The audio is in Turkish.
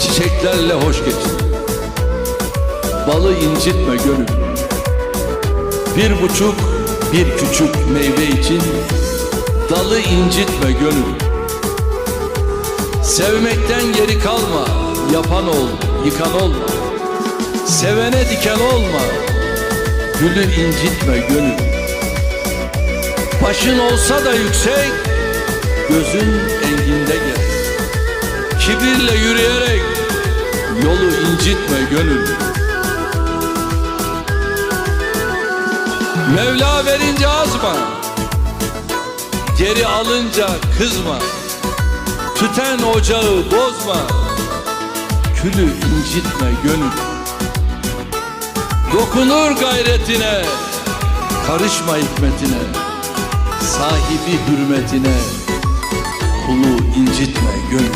Çiçeklerle hoş geçin. Balı incitme gönül. Bir buçuk, bir küçük meyve için dalı incitme gönül. Sevmekten geri kalma, yapan ol, yıkan olma. Sevene diken olma, gülü incitme gönül. Başın olsa da yüksek, gözün enginde gel. Kibirle yürüyerek yolu incitme gönül. Mevla verince azma, geri alınca kızma. Tüten ocağı bozma, külü incitme gönül. Dokunur gayretine, karışma hikmetine. Sahibi hürmetine, kulu incitme gönül.